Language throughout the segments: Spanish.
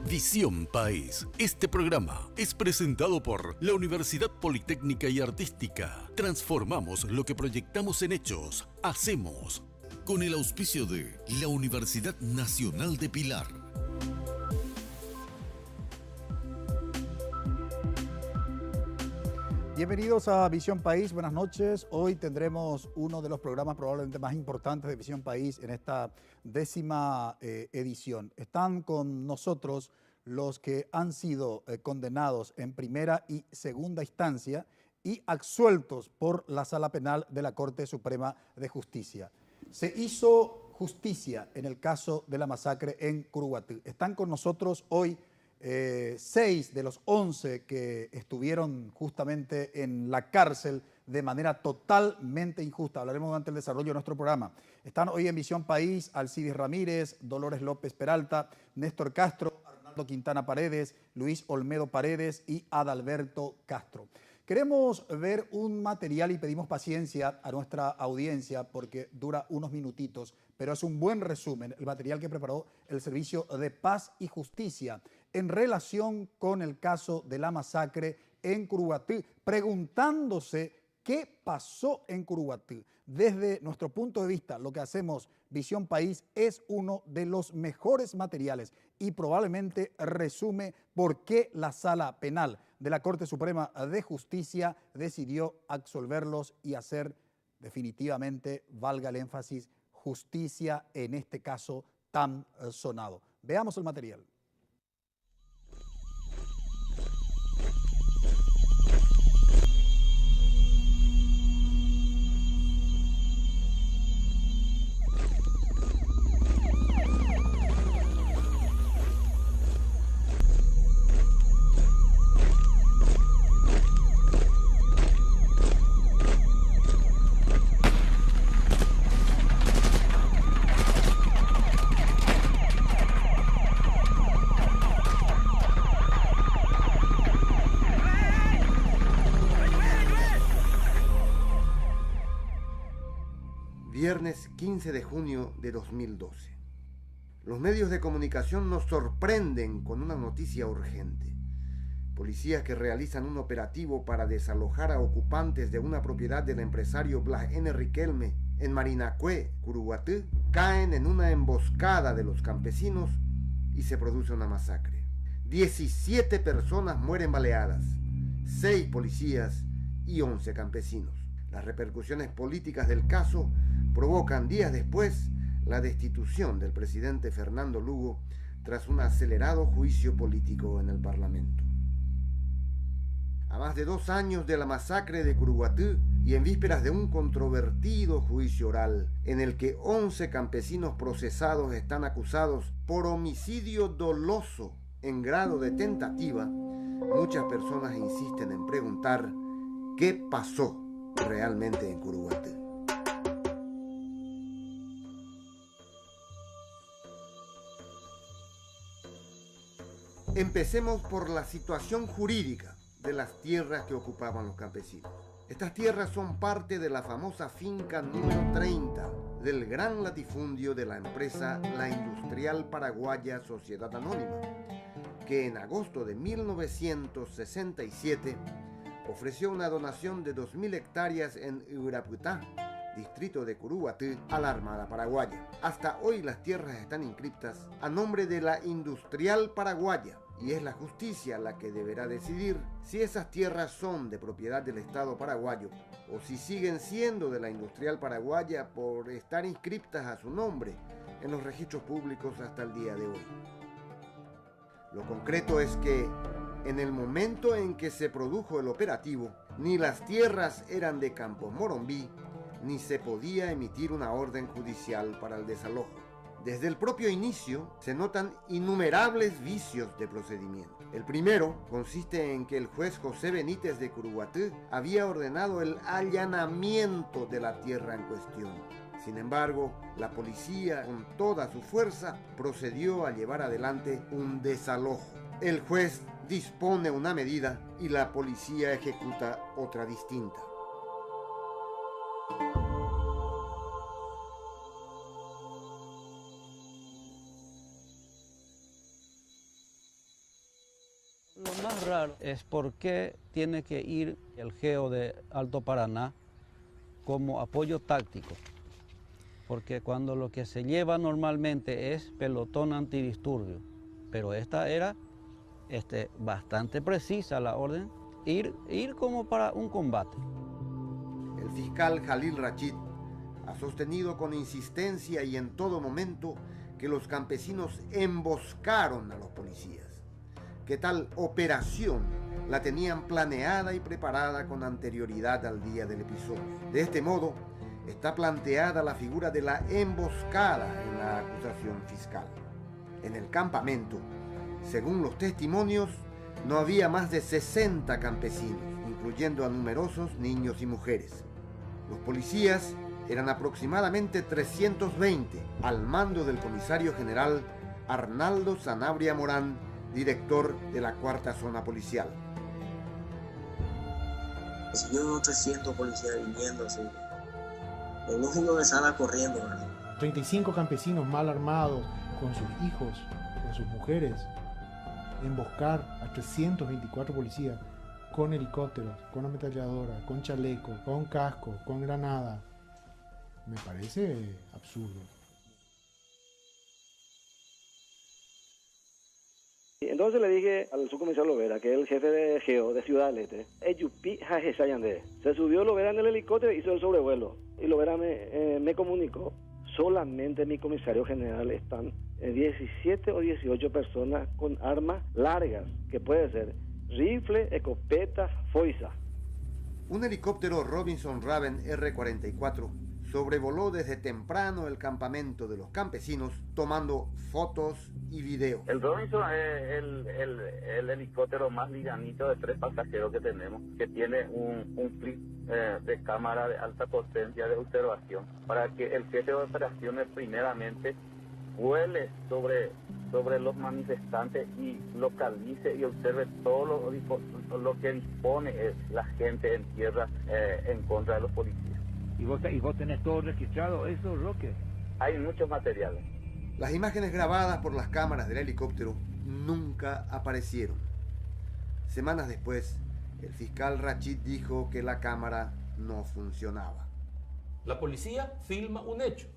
Visión País. Este programa es presentado por la Universidad Politécnica y Artística. Transformamos lo que proyectamos en hechos. Hacemos. Con el auspicio de la Universidad Nacional de Pilar. Bienvenidos a Visión País, buenas noches. Hoy tendremos uno de los programas probablemente más importantes de Visión País en esta 10ª edición. Están con nosotros los que han sido condenados en primera y segunda instancia y absueltos por la Sala Penal de la Corte Suprema de Justicia. Se hizo justicia en el caso de la masacre en Curuguatí. Están con nosotros hoy 6 de los 11 que estuvieron justamente en la cárcel de manera totalmente injusta. Hablaremos durante el desarrollo de nuestro programa. Están hoy en Visión País Alcides Ramírez, Dolores López Peralta, Néstor Castro, Arnaldo Quintana Paredes, Luis Olmedo Paredes y Adalberto Castro. Queremos ver un material y pedimos paciencia a nuestra audiencia porque dura unos minutitos, pero es un buen resumen, el material que preparó el Servicio de Paz y Justicia en relación con el caso de la masacre en Curuguatí, preguntándose qué pasó en Curuguatí. Desde nuestro punto de vista, lo que hacemos, Visión País, es uno de los mejores materiales y probablemente resume por qué la Sala Penal de la Corte Suprema de Justicia decidió absolverlos y hacer definitivamente, valga el énfasis, justicia en este caso tan sonado. Veamos el material. Viernes 15 de junio de 2012. Los medios de comunicación nos sorprenden con una noticia urgente. Policías que realizan un operativo para desalojar a ocupantes de una propiedad del empresario Blas N. Riquelme en Marinacue, Curuguatí, caen en una emboscada de los campesinos y se produce una masacre. 17 personas mueren baleadas, 6 policías y 11 campesinos. Las repercusiones políticas del caso provocan días después la destitución del presidente Fernando Lugo tras un acelerado juicio político en el Parlamento. A más de 2 años de la masacre de Curuguatí y en vísperas de un controvertido juicio oral en el que 11 campesinos procesados están acusados por homicidio doloso en grado de tentativa, muchas personas insisten en preguntar qué pasó realmente en Curuguatí. Empecemos por la situación jurídica de las tierras que ocupaban los campesinos. Estas tierras son parte de la famosa finca número 30 del gran latifundio de la empresa La Industrial Paraguaya Sociedad Anónima, que en agosto de 1967 ofreció una donación de 2.000 hectáreas en Uraputá, distrito de Curuguatí, a la Armada Paraguaya. Hasta hoy las tierras están inscriptas a nombre de la Industrial Paraguaya y es la justicia la que deberá decidir si esas tierras son de propiedad del Estado paraguayo o si siguen siendo de la Industrial Paraguaya por estar inscriptas a su nombre en los registros públicos hasta el día de hoy. Lo concreto es que en el momento en que se produjo el operativo, ni las tierras eran de Campos Morombí, ni se podía emitir una orden judicial para el desalojo. Desde el propio inicio se notan innumerables vicios de procedimiento. El primero consiste en que el juez José Benítez de Curuguatí había ordenado el allanamiento de la tierra en cuestión. Sin embargo, la policía, con toda su fuerza, procedió a llevar adelante un desalojo. El juez dispone una medida y la policía ejecuta otra distinta. raro es por qué tiene que ir el GEO de Alto Paraná como apoyo táctico. Porque cuando lo que se lleva normalmente es pelotón antidisturbio, pero esta era bastante precisa la orden, ir como para un combate. El fiscal Jalil Rachid ha sostenido con insistencia y en todo momento que los campesinos emboscaron a los policías, que tal operación la tenían planeada y preparada con anterioridad al día del episodio. De este modo, está planteada la figura de la emboscada en la acusación fiscal. En el campamento, según los testimonios, no había más de 60 campesinos, incluyendo a numerosos niños y mujeres. Los policías eran aproximadamente 320, al mando del comisario general Arnaldo Sanabria Morán, director de la Cuarta Zona Policial. Si yo veo 300 policías viniendo así, lo lógico que salga corriendo, ¿verdad? 35 campesinos mal armados, con sus hijos, con sus mujeres, emboscar a 324 policías con helicópteros, con ametralladora, con chaleco, con casco, con granada. Me parece absurdo. Entonces le dije al subcomisario Lovera, que es el jefe de GEO de Ciudad del Este, se subió Lovera en el helicóptero y hizo el sobrevuelo. Y Lovera me comunicó, solamente mi comisario general están 17 o 18 personas con armas largas, que puede ser rifle, escopeta, foiza. Un helicóptero Robinson Raven R-44 sobrevoló desde temprano el campamento de los campesinos, tomando fotos y videos. El Robinson es el helicóptero más livianito de 3 pasajeros que tenemos, que tiene un flip de cámara de alta potencia de observación, para que el jefe de operaciones primeramente vuele sobre los manifestantes y localice y observe todo lo que dispone la gente en tierra en contra de los policías. ¿Y vos tenés todo registrado eso, Roque? Hay muchos materiales. Las imágenes grabadas por las cámaras del helicóptero nunca aparecieron. Semanas después, el fiscal Rachid dijo que la cámara no funcionaba. La policía filma un hecho.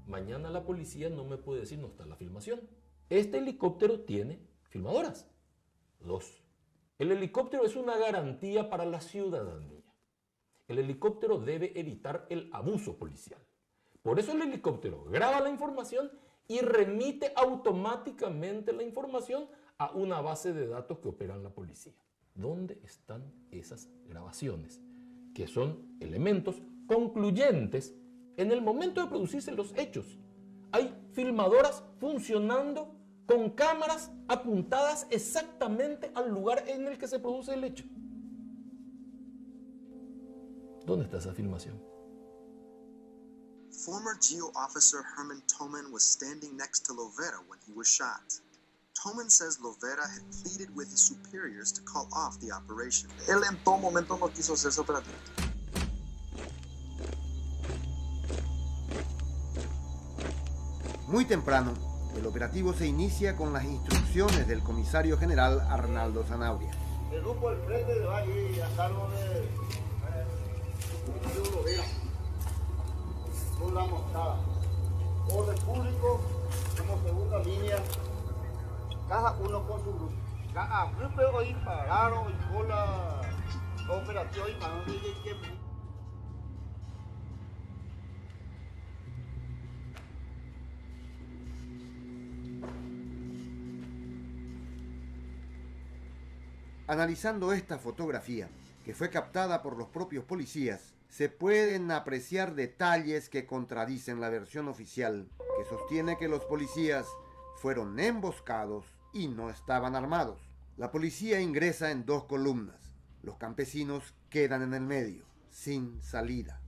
Mañana la policía no me puede decir no está la filmación. Este helicóptero tiene filmadoras. 2. El helicóptero es una garantía para la ciudadanía. El helicóptero debe evitar el abuso policial. Por eso el helicóptero graba la información y remite automáticamente la información a una base de datos que opera en la policía. ¿Dónde están esas grabaciones? Que son elementos concluyentes en el momento de producirse los hechos. Hay filmadoras funcionando con cámaras apuntadas exactamente al lugar en el que se produce el hecho. ¿Dónde está esa filmación? Former GEO officer Herman Toman was standing next to Lovera when he was shot. Toman says Lovera had pleaded with his superiors to call off the operation. Él en todo momento no quiso hacer su operativo. Muy temprano, el operativo se inicia con las instrucciones del comisario general Arnaldo Sanabria. El grupo del frente va a ir a cargo de Lovera, con la moscada. Orden público como segunda línea, cada uno con su grupo. Cada grupo hoy pararon y con la operación y para no decir tiempo. Analizando esta fotografía, que fue captada por los propios policías, se pueden apreciar detalles que contradicen la versión oficial, que sostiene que los policías fueron emboscados y no estaban armados. La policía ingresa en 2 columnas. Los campesinos quedan en el medio, sin salida.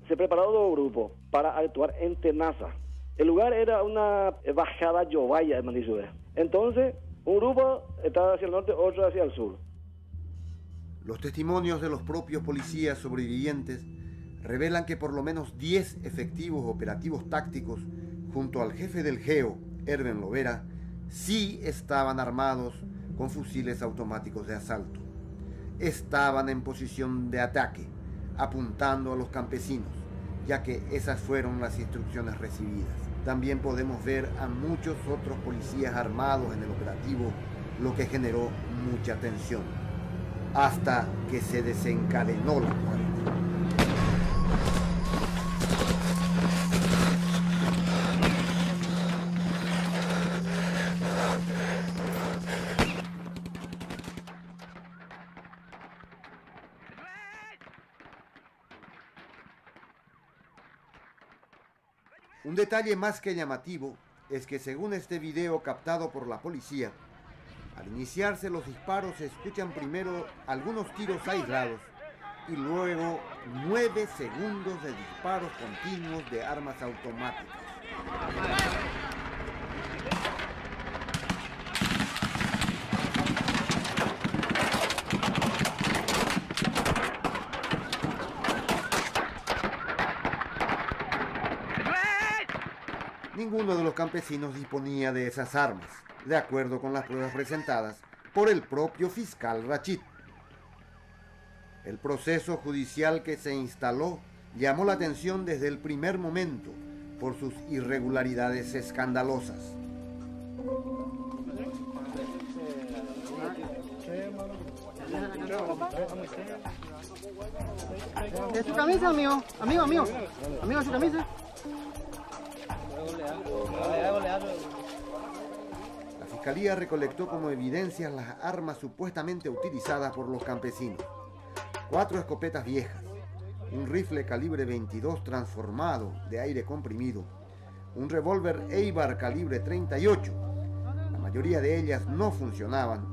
Se prepararon 2 grupos para actuar en Tenaza. El lugar era una bajada Yovaya de Manizue. Entonces, un grupo estaba hacia el norte, otro hacia el sur. Los testimonios de los propios policías sobrevivientes revelan que por lo menos 10 efectivos operativos tácticos, junto al jefe del GEO, Erben Lovera, sí estaban armados con fusiles automáticos de asalto. Estaban en posición de ataque, apuntando a los campesinos, ya que esas fueron las instrucciones recibidas. También podemos ver a muchos otros policías armados en el operativo, lo que generó mucha tensión, hasta que se desencadenó la muerte. Un detalle más que llamativo es que según este video captado por la policía, al iniciarse los disparos se escuchan primero algunos tiros aislados y luego 9 segundos de disparos continuos de armas automáticas. Ninguno de los campesinos disponía de esas armas, de acuerdo con las pruebas presentadas por el propio fiscal Rachid. El proceso judicial que se instaló llamó la atención desde el primer momento por sus irregularidades escandalosas. ¿Es su camisa, amigo? Amigo, su camisa. La fiscalía recolectó como evidencias las armas supuestamente utilizadas por los campesinos. 4 escopetas viejas, un rifle calibre 22 transformado de aire comprimido, un revólver Eibar calibre 38. La mayoría de ellas no funcionaban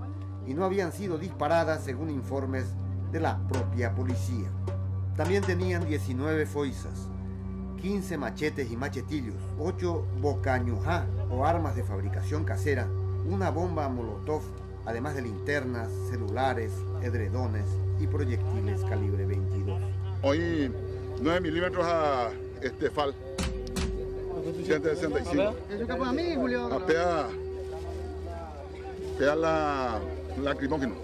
y no habían sido disparadas según informes de la propia policía. También tenían 19 foizas, 15 machetes y machetillos, 8 bocañujá o armas de fabricación casera, una bomba molotov, además de linternas, celulares, edredones y proyectiles calibre 22. Hoy 9 milímetros a FAL 165. ¿Eso es para mí, Julio? Pega la lacrimógeno.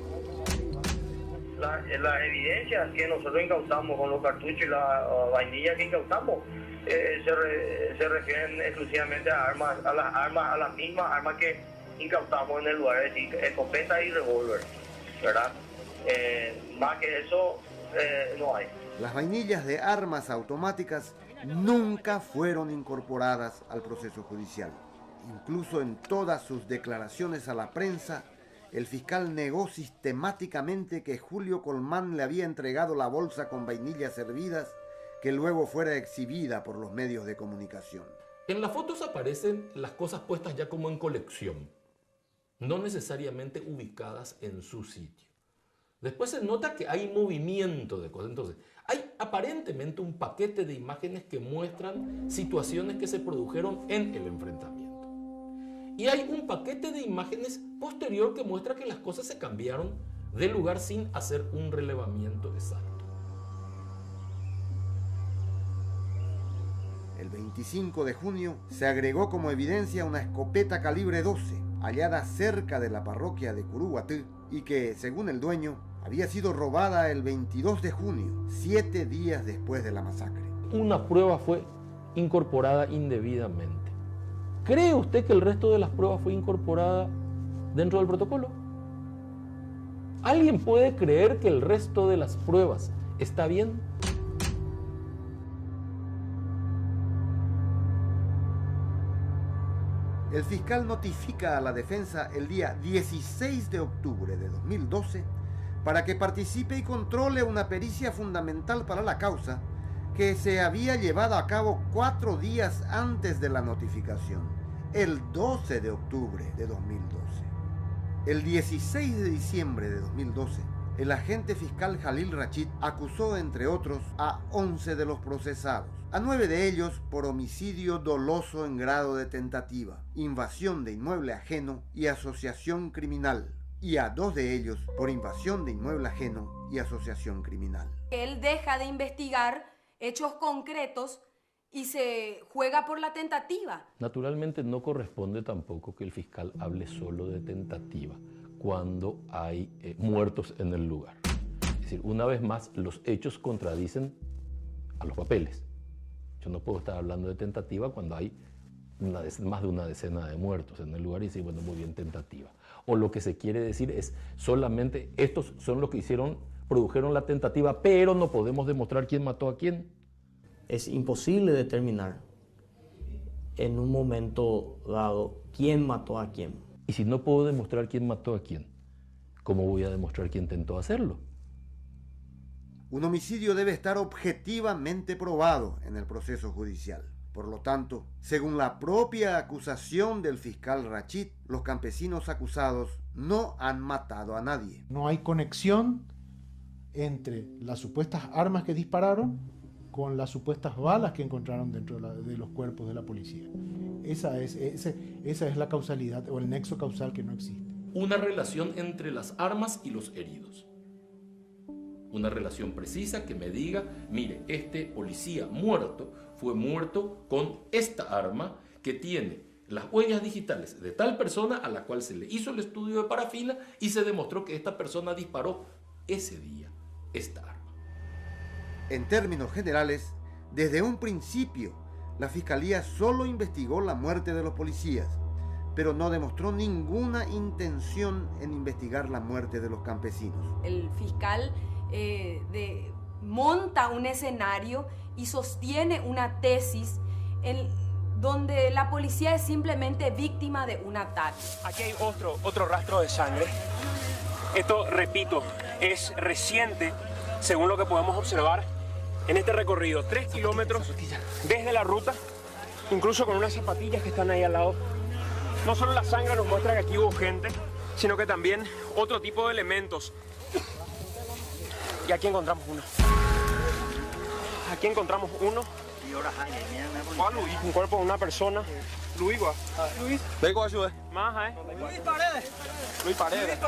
Las evidencias que nosotros incautamos con los cartuchos y la vainilla que incautamos se refieren exclusivamente a las mismas armas que incautamos en el lugar, es decir, escopeta y revólver, ¿verdad? Más que eso no hay. Las vainillas de armas automáticas nunca fueron incorporadas al proceso judicial. Incluso en todas sus declaraciones a la prensa, el fiscal negó sistemáticamente que Julio Colmán le había entregado la bolsa con vainillas servidas que luego fuera exhibida por los medios de comunicación. En las fotos aparecen las cosas puestas ya como en colección, no necesariamente ubicadas en su sitio. Después se nota que hay movimiento de cosas. Entonces, hay aparentemente un paquete de imágenes que muestran situaciones que se produjeron en el enfrentamiento. Y hay un paquete de imágenes posterior que muestra que las cosas se cambiaron de lugar sin hacer un relevamiento exacto. El 25 de junio se agregó como evidencia una escopeta calibre 12 hallada cerca de la parroquia de Curuguatí y que, según el dueño, había sido robada el 22 de junio, 7 días después de la masacre. Una prueba fue incorporada indebidamente. ¿Cree usted que el resto de las pruebas fue incorporada dentro del protocolo? ¿Alguien puede creer que el resto de las pruebas está bien? El fiscal notifica a la defensa el día 16 de octubre de 2012 para que participe y controle una pericia fundamental para la causa que se había llevado a cabo 4 días antes de la notificación, el 12 de octubre de 2012. El 16 de diciembre de 2012, el agente fiscal Jalil Rachid acusó, entre otros, a 11 de los procesados, a 9 de ellos por homicidio doloso en grado de tentativa, invasión de inmueble ajeno y asociación criminal, y a 2 de ellos por invasión de inmueble ajeno y asociación criminal. Él deja de investigar hechos concretos y se juega por la tentativa. Naturalmente no corresponde tampoco que el fiscal hable solo de tentativa. cuando hay muertos en el lugar. Es decir, una vez más, los hechos contradicen a los papeles. Yo no puedo estar hablando de tentativa cuando hay más de una decena de muertos en el lugar y decir, bueno, muy bien, tentativa. O lo que se quiere decir es solamente estos son los que produjeron la tentativa, pero no podemos demostrar quién mató a quién. Es imposible determinar en un momento dado quién mató a quién. Y si no puedo demostrar quién mató a quién, ¿cómo voy a demostrar quién intentó hacerlo? Un homicidio debe estar objetivamente probado en el proceso judicial. Por lo tanto, según la propia acusación del fiscal Rachid, los campesinos acusados no han matado a nadie. No hay conexión entre las supuestas armas que dispararon con las supuestas balas que encontraron dentro de los cuerpos de la policía. Esa es la causalidad o el nexo causal que no existe. Una relación entre las armas y los heridos. Una relación precisa que me diga, mire, este policía muerto fue muerto con esta arma que tiene las huellas digitales de tal persona a la cual se le hizo el estudio de parafina y se demostró que esta persona disparó ese día esta arma. En términos generales, desde un principio, la Fiscalía solo investigó la muerte de los policías, pero no demostró ninguna intención en investigar la muerte de los campesinos. El fiscal monta un escenario y sostiene una tesis donde la policía es simplemente víctima de un ataque. Aquí hay otro rastro de sangre. Esto, repito, es reciente, según lo que podemos observar en este recorrido. 3 kilómetros desde la ruta, incluso con unas zapatillas que están ahí al lado. No solo la sangre nos muestra que aquí hubo gente, sino que también otro tipo de elementos. Y aquí encontramos uno. Aquí encontramos uno. Un cuerpo de una persona. Luis, más, Luis Paredes. Luis Paredes.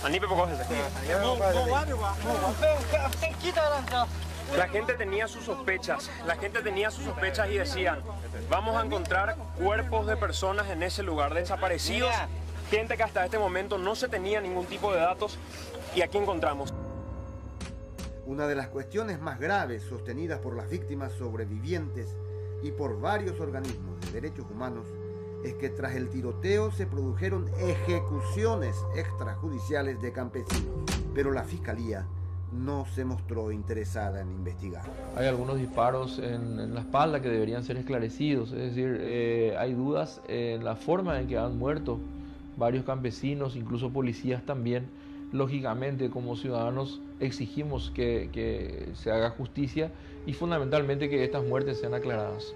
Anipe, cógete. La gente tenía sus sospechas. Y decían, vamos a encontrar cuerpos de personas en ese lugar desaparecidos. Gente que hasta este momento no se tenía ningún tipo de datos. Y aquí encontramos. Una de las cuestiones más graves sostenidas por las víctimas sobrevivientes y por varios organismos de derechos humanos es que tras el tiroteo se produjeron ejecuciones extrajudiciales de campesinos, pero la Fiscalía no se mostró interesada en investigar. Hay algunos disparos en la espalda que deberían ser esclarecidos, es decir, hay dudas en la forma en que han muerto varios campesinos, incluso policías también. Lógicamente, como ciudadanos, exigimos que se haga justicia y fundamentalmente que estas muertes sean aclaradas.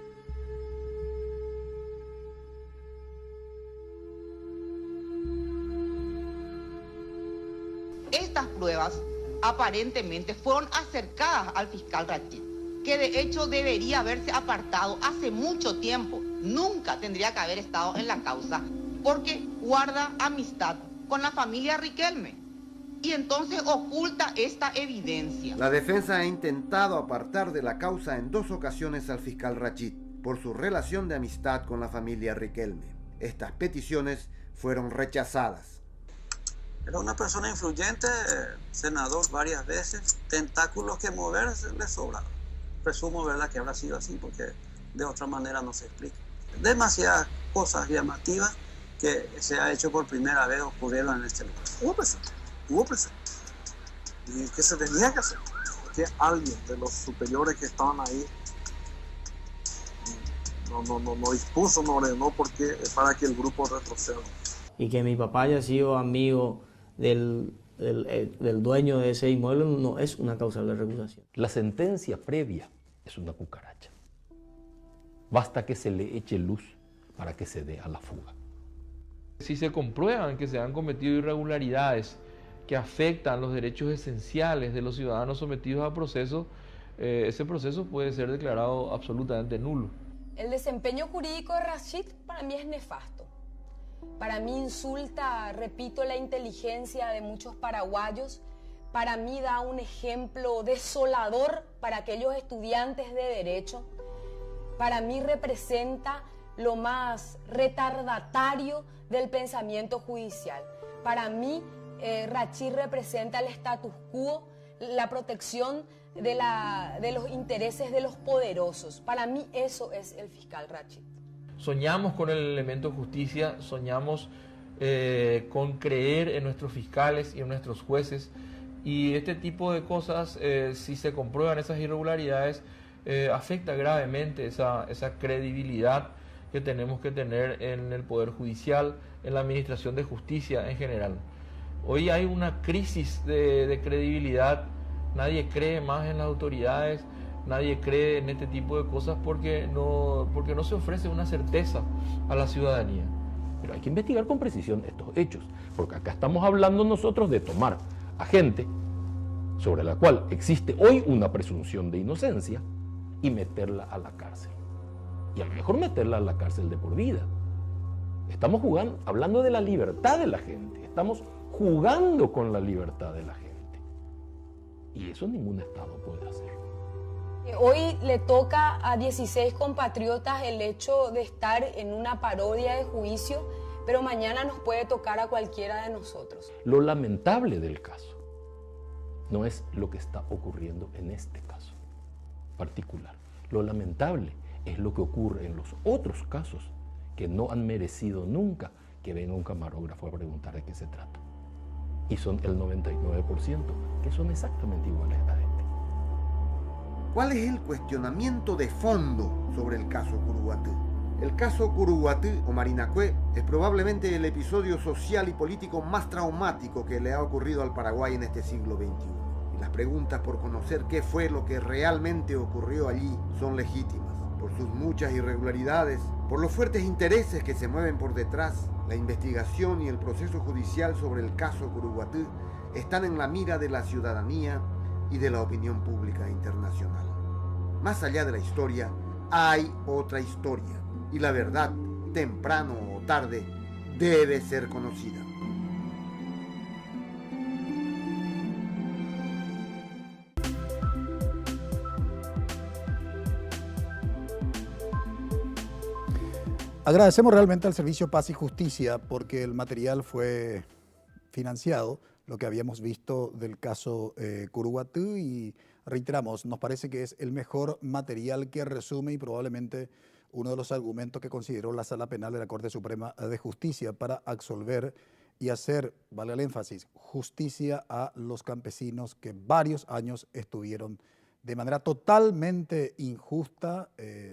Estas pruebas aparentemente fueron acercadas al fiscal Rachid, que de hecho debería haberse apartado hace mucho tiempo. Nunca tendría que haber estado en la causa porque guarda amistad con la familia Riquelme. Y entonces oculta esta evidencia. La defensa ha intentado apartar de la causa en 2 ocasiones al fiscal Rachid por su relación de amistad con la familia Riquelme. Estas peticiones fueron rechazadas. Era una persona influyente, senador varias veces, tentáculos que mover le sobraron. Presumo, ¿verdad?, que habrá sido así porque de otra manera no se explica. Demasiadas cosas llamativas que se ha hecho por primera vez ocurrieron en este lugar. Hubo presente. ¿Y qué se tenía que hacer? Que alguien de los superiores que estaban ahí no dispuso, no ordenó para que el grupo retroceda. Y que mi papá haya sido amigo del dueño de ese inmueble no es una causa de recusación. La sentencia previa es una cucaracha. Basta que se le eche luz para que se dé a la fuga. Si se comprueban que se han cometido irregularidades que afectan los derechos esenciales de los ciudadanos sometidos a proceso, ese proceso puede ser declarado absolutamente nulo. El desempeño jurídico de Rachid para mí es nefasto. Para mí insulta, repito, la inteligencia de muchos paraguayos. Para mí da un ejemplo desolador para aquellos estudiantes de derecho. Para mí representa lo más retardatario del pensamiento judicial. Para mí, Rachid representa el status quo, la protección de los intereses de los poderosos. Para mí eso es el fiscal Rachid. Soñamos con el elemento justicia, soñamos con creer en nuestros fiscales y en nuestros jueces, y este tipo de cosas, si se comprueban esas irregularidades, afecta gravemente esa credibilidad que tenemos que tener en el Poder Judicial, en la administración de justicia en general. Hoy hay una crisis de credibilidad, nadie cree más en las autoridades, nadie cree en este tipo de cosas porque no se ofrece una certeza a la ciudadanía. Pero hay que investigar con precisión estos hechos, porque acá estamos hablando nosotros de tomar a gente sobre la cual existe hoy una presunción de inocencia y meterla a la cárcel. Y a lo mejor meterla a la cárcel de por vida. Estamos hablando de la libertad de la gente, estamos jugando con la libertad de la gente. Y eso ningún Estado puede hacer. Hoy le toca a 16 compatriotas el hecho de estar en una parodia de juicio, pero mañana nos puede tocar a cualquiera de nosotros. Lo lamentable del caso no es lo que está ocurriendo en este caso particular. Lo lamentable es lo que ocurre en los otros casos que no han merecido nunca que venga un camarógrafo a preguntar de qué se trata. Y son el 99% que son exactamente iguales a este. ¿Cuál es el cuestionamiento de fondo sobre el caso Curuguatí? El caso Curuguatí o Marinacue es probablemente el episodio social y político más traumático que le ha ocurrido al Paraguay en este siglo XXI. Y las preguntas por conocer qué fue lo que realmente ocurrió allí son legítimas. Por sus muchas irregularidades, por los fuertes intereses que se mueven por detrás, la investigación y el proceso judicial sobre el caso Curuguatí están en la mira de la ciudadanía y de la opinión pública internacional. Más allá de la historia, hay otra historia, y la verdad, temprano o tarde, debe ser conocida. Agradecemos realmente al Servicio Paz y Justicia porque el material fue financiado, lo que habíamos visto del caso Curuguatí, y reiteramos, nos parece que es el mejor material que resume y probablemente uno de los argumentos que consideró la Sala Penal de la Corte Suprema de Justicia para absolver y hacer, vale el énfasis, justicia a los campesinos que varios años estuvieron de manera totalmente injusta,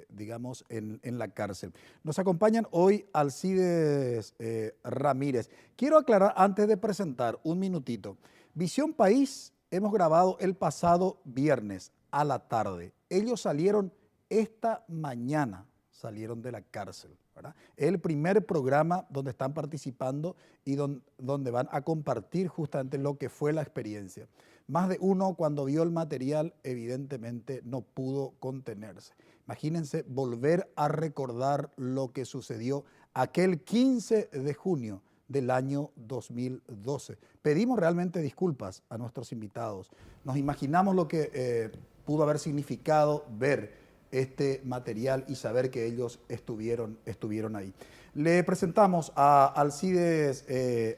digamos, en la cárcel. Nos acompañan hoy Alcides Ramírez. Quiero aclarar antes de presentar, un minutito. Visión País hemos grabado el pasado viernes a la tarde. Ellos salieron esta mañana, salieron de la cárcel, ¿verdad? Es el primer programa donde están participando y donde van a compartir justamente lo que fue la experiencia. Más de uno, cuando vio el material, evidentemente no pudo contenerse. Imagínense volver a recordar lo que sucedió aquel 15 de junio del año 2012. Pedimos realmente disculpas a nuestros invitados. Nos imaginamos lo que pudo haber significado ver este material y saber que ellos estuvieron ahí. Le presentamos a Alcides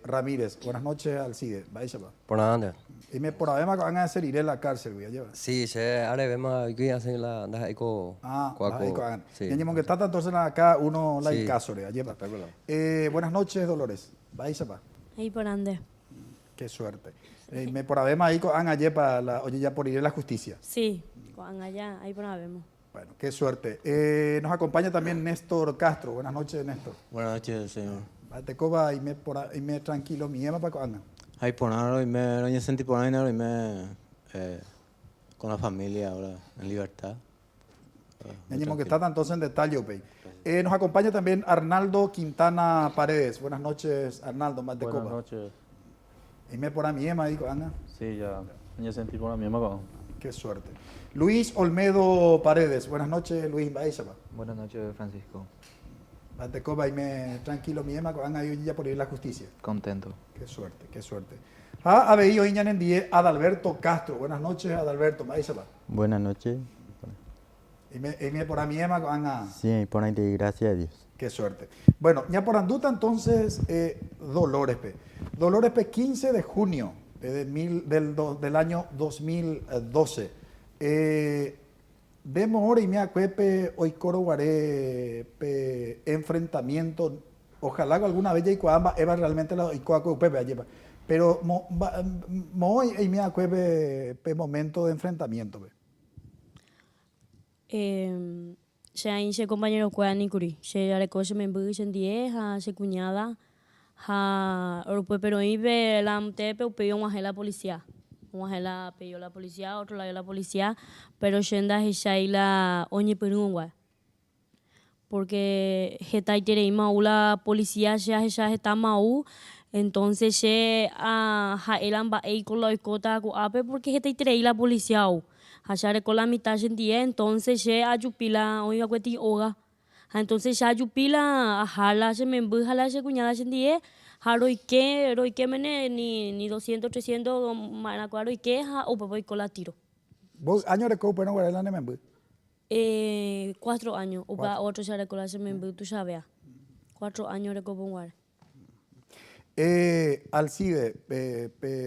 Ramírez. Buenas noches, Alcides. Por nada. Y me por además van a hacer ir a la cárcel, voy a llevar. Sí, se ahora vemos que hacen la eco. Sí. Y que está entonces acá uno la caso le lleva. Buenas noches, Dolores. Vais a ahí por ande. Qué suerte. Me por además ahí con allá para la oye ya por ir a la justicia. Sí, con allá ahí por vemos. Bueno, qué suerte. Nos acompaña también Néstor Castro. Buenas noches, Néstor. Buenas noches, señor. Te coba y me tranquilo mi ema para con Hay por nada y me sentí por ahí y me con la familia ahora en libertad. Tenemos que estar entonces en detalle, nos acompaña también Arnaldo Quintana Paredes. Buenas noches, Arnaldo. Buenas noches. Y me por a mi ema digo, Ana. Sí, ya me sentí por a mi ema con. Qué suerte. Luis Olmedo Paredes. Buenas noches, Luis. Buenas noches, Francisco. Te coba y me tranquilo mi ema con ya por ir a la justicia. Contento. Qué suerte, qué suerte. Abeillo Iñan en 10, Adalberto Castro. Buenas noches, Adalberto. Buenas noches. Y me por a mi ema con Ana. Sí, por ahí, gracias a Dios. Qué suerte. Bueno, ya por anduta entonces, Dolores, Dolores P. 15 de junio del año 2012. Vemos ahora y me acuepe hoy coro guaré enfrentamiento. Ojalá alguna vez ya Eva realmente la Pepe lleva. Pero hoy y me acuepe momento de enfrentamiento. Se inse compañero cuani curi. Se recoge me embuche en 10 a se cuñada. Ha pero ibe la mtepe pidió a la policía. Una pidió la policía, otro la policía, pero shenda la oñe perungua. Porque hetai tereima la policía ya está mau, entonces se ha elan ba ei con la icota ku ape porque hetai terei la policía o. Ha share con la mitad sendie, entonces se ayupila oiga cueti oga. Entonces se ayupila a jala se me embuja la se cuñada sendie. Roike mene ni 200, 300 manacuaro y que o voy con la tiro. ¿Vos años de copa no guarda la nemembu? 4 años. O para otro se recola se membu tú sabes. 4 años de copa guarda. Alcide,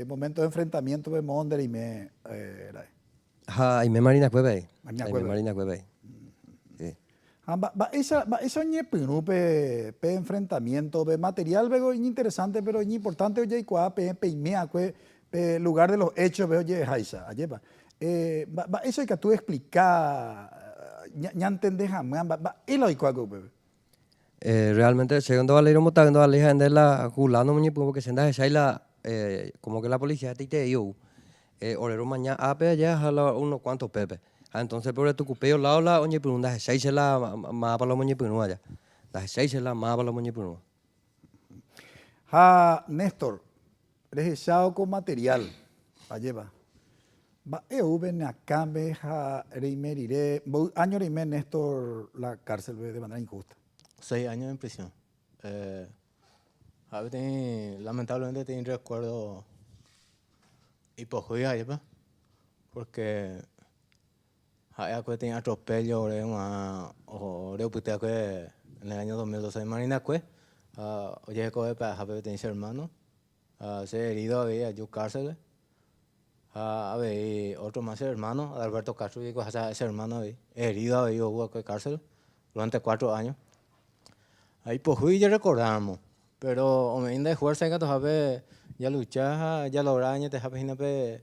momento de enfrentamiento de Monder y me y me Marina Cueve. Marina Cueve. Eso es pe enfrentamiento, pe material, veo interesante, pero es importante, oye, pe lugar de los hechos, veo, oye, Haisa, ayepa. Eso hay que tú explicar, ya entendés, y lo hay realmente, segundo a leer un montón de la gente la culano muñe porque se anda la como que la policía te yo, orero mañana ape ya unos cuantos pepe. Entonces, por tu cupeo la ola, oye, pero una seis la más para la moñe punua ya. La seis la más para la moñe punua. Néstor, regresado con material, lleva. Va ven acá, veja, reimerire, año reimer Néstor la cárcel de manera injusta. 6 años en prisión. Lamentablemente tengo recuerdo hipojuía, lleva, porque que tenía atropello en el año 2012 en Marina Cue, oye que para tenía hermano, se herido había yo cárcel, había otro más hermano, Alberto Castro, y ese hermano herido había hubo que cárcel durante 4 años. Ahí pues fui ya recordamos, pero me de fuerza que todavía ya luchaba, ya lograña te pe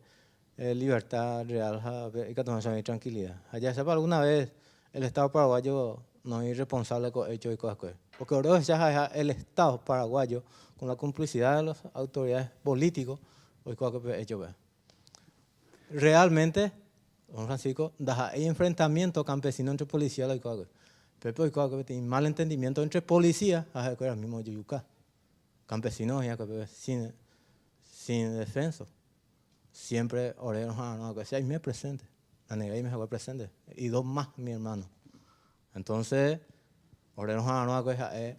libertad real y que tomar tranquilidad. Allá sepa alguna vez el Estado paraguayo no es responsable con hechos y cosas que porque ahora ya el Estado paraguayo con la complicidad de las autoridades políticos hoy cosas que hecho realmente don Francisco hay enfrentamiento campesino entre policías y cosas pero hoy cosas que tiene mal entendimiento entre policías que era el mismo Yuyucá campesinos ya que sin defensa. Siempre oreros que sea me presente, la negra y me fue presente, y 2 más mi hermano. Entonces, oreros que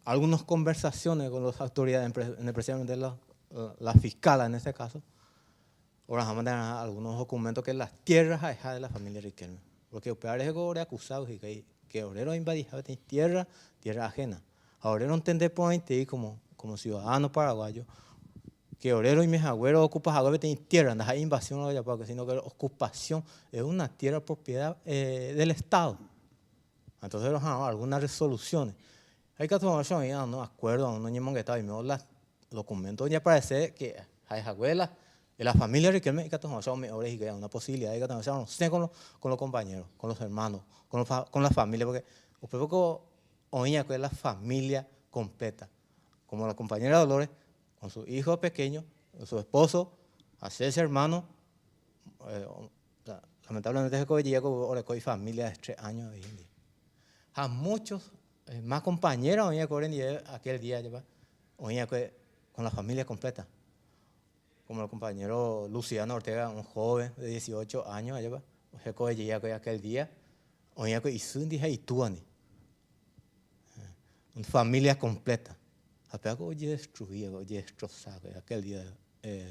algunas conversaciones con las autoridades, especialmente la fiscal en este caso, ahora vamos a tener algunos documentos que las tierras de la familia Riquelme, porque operar es que acusados y que oreros invadidos tierra ajena. Ahora no entender como ciudadano paraguayo que obrero y mis abuelos ocupan agua tienen tierra, no hay invasión a la sino que la ocupación es una tierra propiedad del Estado. Entonces algunas resoluciones. Hay que tomar no acuerdo, no hay que estar y los documentos ya parece que hay abuelas de la familia Riquelme hay que tomar una posibilidad hay que tomar no sé con los compañeros, con los hermanos, con la familia porque poco oía que es la familia completa, como la compañera Dolores con su hijo pequeño, con su esposo, a 6 hermanos, lamentablemente es que llega con familia de 3 años. A muchos más compañeros aquel día con la familia completa, como el compañero Luciano Ortega, un joven de 18 años, aquel día, una familia completa. Apenas hoy destruido, hoy destrozado, aquel día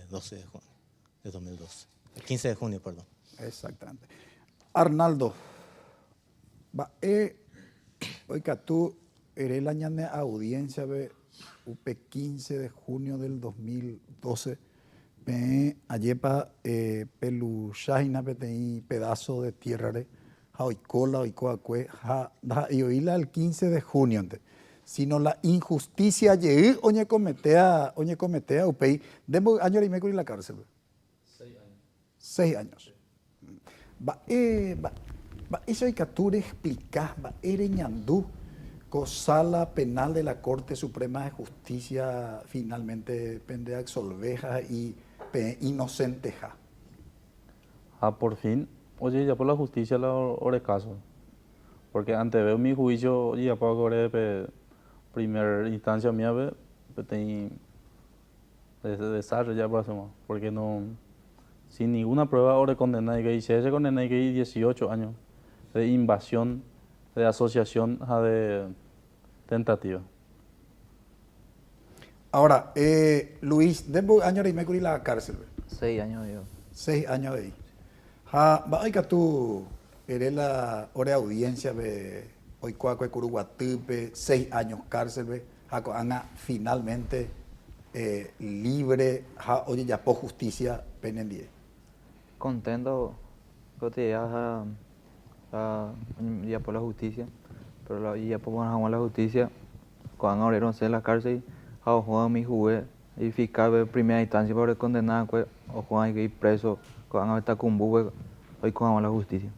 12 de junio de 2012, el 15 de junio, perdón. Exactamente. Arnaldo, oiga tú, era el año de audiencia de UP 15 de junio del 2012. Ayepa pelushahina petei pedazo de tierra de Jaoicola, Oicoacue, y oíla el 15 de junio. Sino la injusticia llegué oñe cometea upei demo año y medio en la cárcel. 6 años. Va eso hay que tú explicar, va ereñandú sala penal de la Corte Suprema de Justicia finalmente pende absolveja y inocenteja. Por fin, oye, ya por la justicia la ore caso. Porque antes veo mi juicio, ya puedo correr primera instancia mía, tengo desastre ya por hacer, porque no, sin ninguna prueba ahora condenada que se condena que 18 años de invasión, de asociación a de tentativa. Ahora, Luis, ¿de años y medio en la cárcel? 6 años yo. 6 años de ahí. Va a tú eres la hora de audiencia de hoy cuaco Curuguatupe, 6 años cárcel, Ana finalmente libre, oye ya por justicia penendie. Contento que ya por la justicia, pero ya por la justicia, cuando abrieron en la cárcel, a mi jugué y fiscal de primera instancia por condenar o Juan que preso cuando está con bube hoy con la justicia.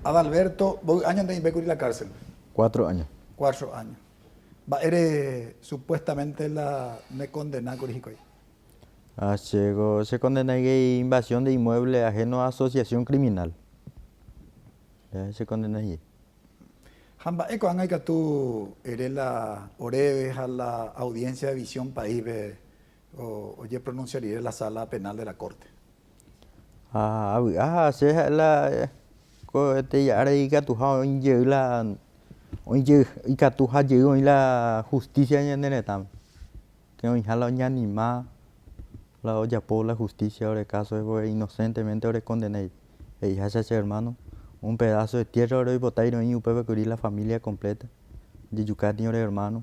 Adalberto, ¿años de Inbecu en la cárcel? 4 años. 4 años. Eres supuestamente me condena con Hicoy. Llegó, se condena que invasión de inmueble ajeno a asociación criminal. Se condena allí. Hamba, cuando hay que tú eres la oreves a la audiencia de Visión País oye pronunciaría la sala penal de la corte. Se la te ya ahí que tú has y que tú has llegado en la justicia en el netam. Que hoy jala ni anima la olla por la justicia ahora el caso es inocentemente ahora condené. Y ya se hermano. Un pedazo de tierra ahora y botar y upebe cubrir la familia completa. De Yucatán ahora hermano.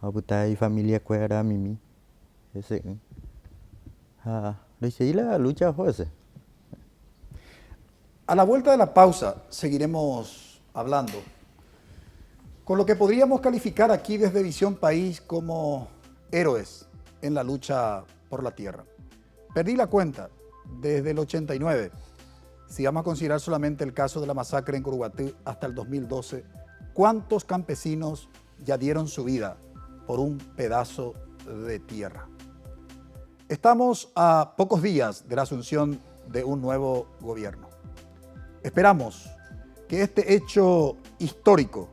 A botar y familia cuera mimi. Ese. Lo hice la lucha fue ese. A la vuelta de la pausa seguiremos hablando con lo que podríamos calificar aquí desde Visión País como héroes en la lucha por la tierra. Perdí la cuenta desde el 89. Si vamos a considerar solamente el caso de la masacre en Curuguatú hasta el 2012, ¿cuántos campesinos ya dieron su vida por un pedazo de tierra? Estamos a pocos días de la asunción de un nuevo gobierno. Esperamos que este hecho histórico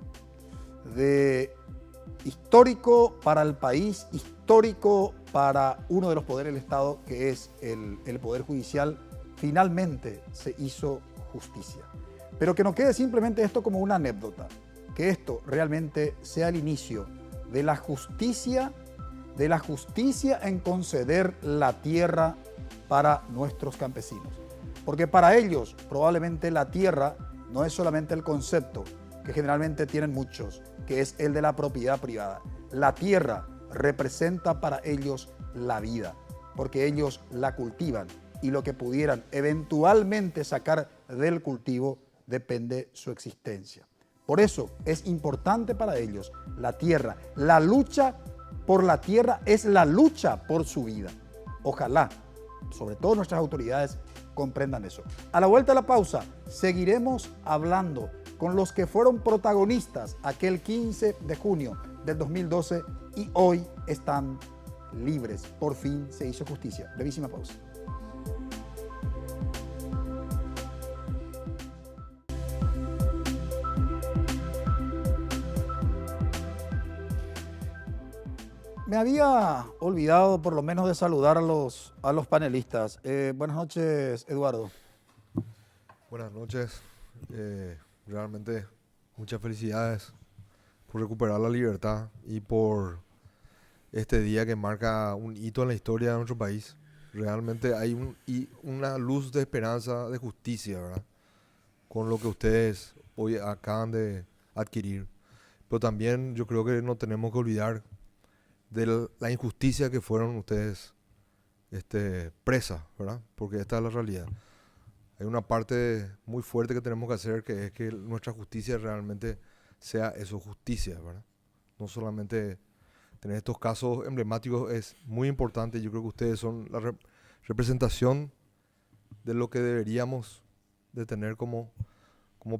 para el país, histórico para uno de los poderes del Estado, que es el Poder Judicial, finalmente se hizo justicia. Pero que no quede simplemente esto como una anécdota, que esto realmente sea el inicio de la justicia en conceder la tierra para nuestros campesinos. Porque para ellos probablemente la tierra no es solamente el concepto que generalmente tienen muchos, que es el de la propiedad privada. La tierra representa para ellos la vida, porque ellos la cultivan y lo que pudieran eventualmente sacar del cultivo depende su existencia. Por eso es importante para ellos la tierra. La lucha por la tierra es la lucha por su vida. Ojalá, sobre todo nuestras autoridades, comprendan eso. A la vuelta de la pausa, seguiremos hablando con los que fueron protagonistas aquel 15 de junio del 2012 y hoy están libres. Por fin se hizo justicia. Brevísima pausa. Me había olvidado por lo menos de saludar a los panelistas. Buenas noches, Eduardo. Buenas noches. Realmente muchas felicidades por recuperar la libertad y por este día que marca un hito en la historia de nuestro país. Realmente hay una luz de esperanza, de justicia, ¿verdad? Con lo que ustedes hoy acaban de adquirir. pero también yo creo que no tenemos que olvidar de la injusticia que fueron ustedes presas, ¿verdad? Porque esta es la realidad. Hay una parte muy fuerte que tenemos que hacer, que es que nuestra justicia realmente sea eso, justicia, ¿verdad? No solamente tener estos casos emblemáticos es muy importante. Yo creo que ustedes son la representación de lo que deberíamos de tener como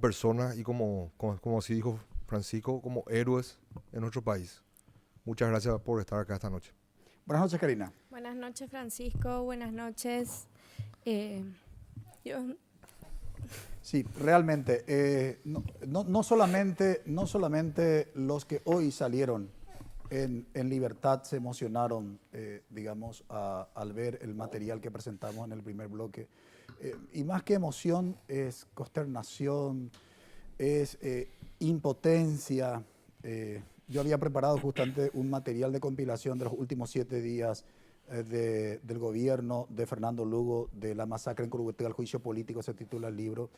personas y como así dijo Francisco, como héroes en nuestro país. Muchas gracias por estar acá esta noche. Buenas noches, Karina. Buenas noches, Francisco. Buenas noches. Sí, realmente, no solamente los que hoy salieron en libertad se emocionaron, digamos, al ver el material que presentamos en el primer bloque. Y más que emoción es consternación, es impotencia. Yo había preparado justamente un material de compilación de los últimos 7 días del gobierno de Fernando Lugo, de la masacre en Curuguaté, al juicio político, se titula el libro,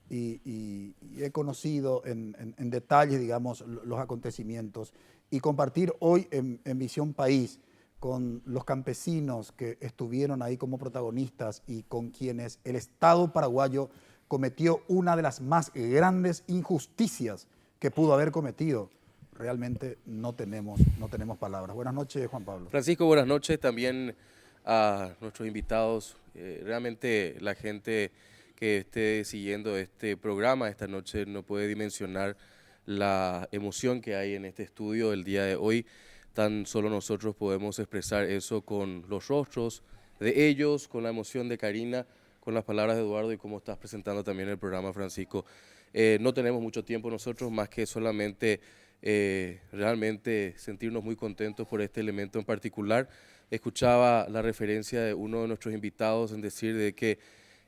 y he conocido en detalles, digamos, los acontecimientos, y compartir hoy en Visión País con los campesinos que estuvieron ahí como protagonistas y con quienes el Estado paraguayo cometió una de las más grandes injusticias que pudo haber cometido. Realmente no tenemos palabras. Buenas noches, Juan Pablo. Francisco, buenas noches también a nuestros invitados. Realmente la gente que esté siguiendo este programa esta noche no puede dimensionar la emoción que hay en este estudio el día de hoy. Tan solo nosotros podemos expresar eso con los rostros de ellos, con la emoción de Karina, con las palabras de Eduardo y como estás presentando también el programa, Francisco. No tenemos mucho tiempo nosotros más que solamente realmente sentirnos muy contentos por este elemento en particular. Escuchaba la referencia de uno de nuestros invitados en decir de que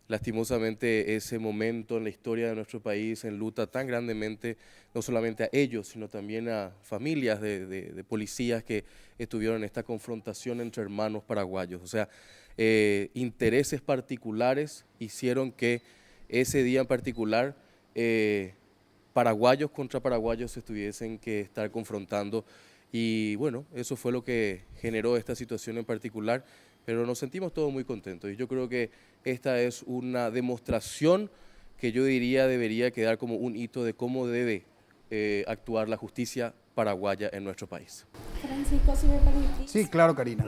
lastimosamente ese momento en la historia de nuestro país enluta tan grandemente no solamente a ellos, sino también a familias de policías que estuvieron en esta confrontación entre hermanos paraguayos. O sea, intereses particulares hicieron que ese día en particular paraguayos contra paraguayos se tuviesen que estar confrontando y bueno, eso fue lo que generó esta situación en particular, pero nos sentimos todos muy contentos y yo creo que esta es una demostración que yo diría debería quedar como un hito de cómo debe actuar la justicia paraguaya en nuestro país. Francisco, si me permitís. Sí, claro, Karina.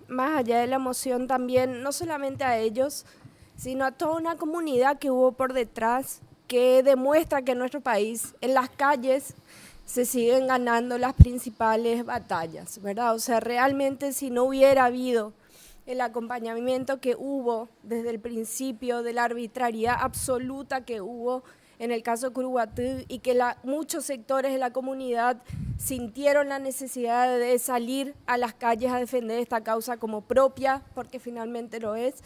Más allá de la emoción también, no solamente a ellos, sino a toda una comunidad que hubo por detrás, que demuestra que en nuestro país, en las calles, se siguen ganando las principales batallas, ¿verdad? O sea, realmente si no hubiera habido el acompañamiento que hubo desde el principio de la arbitrariedad absoluta que hubo en el caso de Curuguaté y que muchos sectores de la comunidad sintieron la necesidad de salir a las calles a defender esta causa como propia, porque finalmente lo es.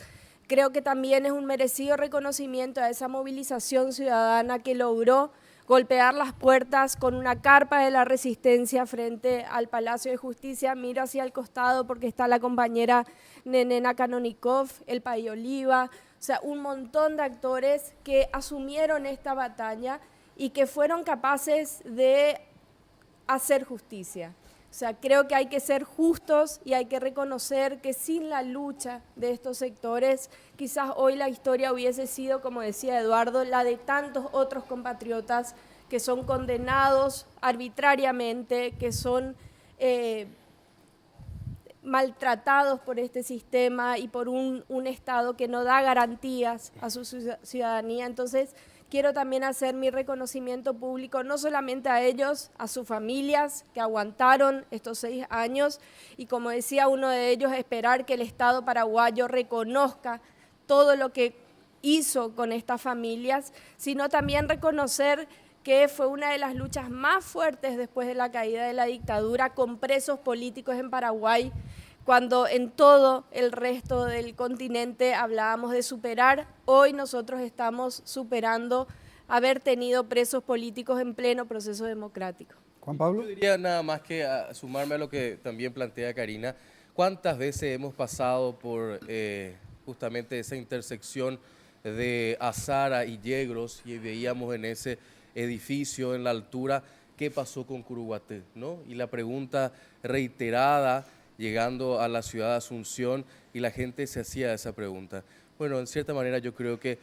Creo que también es un merecido reconocimiento a esa movilización ciudadana que logró golpear las puertas con una carpa de la resistencia frente al Palacio de Justicia. Miro hacia el costado porque está la compañera Nenena Kanonikov, el País Oliva, o sea, un montón de actores que asumieron esta batalla y que fueron capaces de hacer justicia. O sea, creo que hay que ser justos y hay que reconocer que sin la lucha de estos sectores, quizás hoy la historia hubiese sido, como decía Eduardo, la de tantos otros compatriotas que son condenados arbitrariamente, que son maltratados por este sistema y por un Estado que no da garantías a su ciudadanía. Entonces, quiero también hacer mi reconocimiento público, no solamente a ellos, a sus familias que aguantaron estos 6 años y, como decía uno de ellos, esperar que el Estado paraguayo reconozca todo lo que hizo con estas familias, sino también reconocer que fue una de las luchas más fuertes después de la caída de la dictadura con presos políticos en Paraguay, cuando en todo el resto del continente hablábamos de superar. Hoy nosotros estamos superando haber tenido presos políticos en pleno proceso democrático. Juan Pablo. Yo diría nada más que sumarme a lo que también plantea Karina. ¿Cuántas veces hemos pasado por justamente esa intersección de Azara y Yegros y veíamos en ese edificio en la altura qué pasó con Curuguaté, ¿no? Y la pregunta reiterada llegando a la ciudad de Asunción, y la gente se hacía esa pregunta. Bueno, en cierta manera yo creo que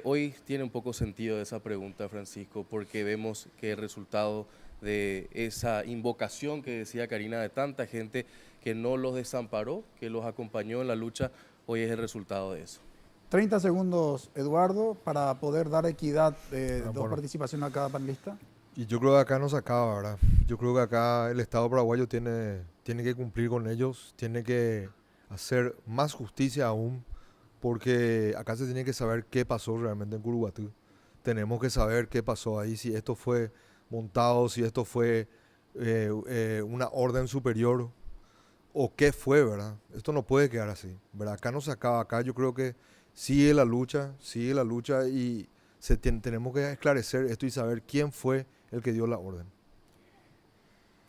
hoy tiene un poco sentido esa pregunta, Francisco, porque vemos que el resultado de esa invocación que decía Karina de tanta gente que no los desamparó, que los acompañó en la lucha, hoy es el resultado de eso. 30 segundos, Eduardo, para poder dar equidad de dos participaciones a cada panelista. Y yo creo que acá no se acaba, ¿verdad? Yo creo que acá el Estado paraguayo tiene que cumplir con ellos, tiene que hacer más justicia aún, porque acá se tiene que saber qué pasó realmente en Curuguaté. Tenemos que saber qué pasó ahí, si esto fue montado, si esto fue una orden superior o qué fue, ¿verdad? Esto no puede quedar así, ¿verdad? Acá no se acaba, acá yo creo que sigue la lucha y tenemos que esclarecer esto y saber quién fue el que dio la orden.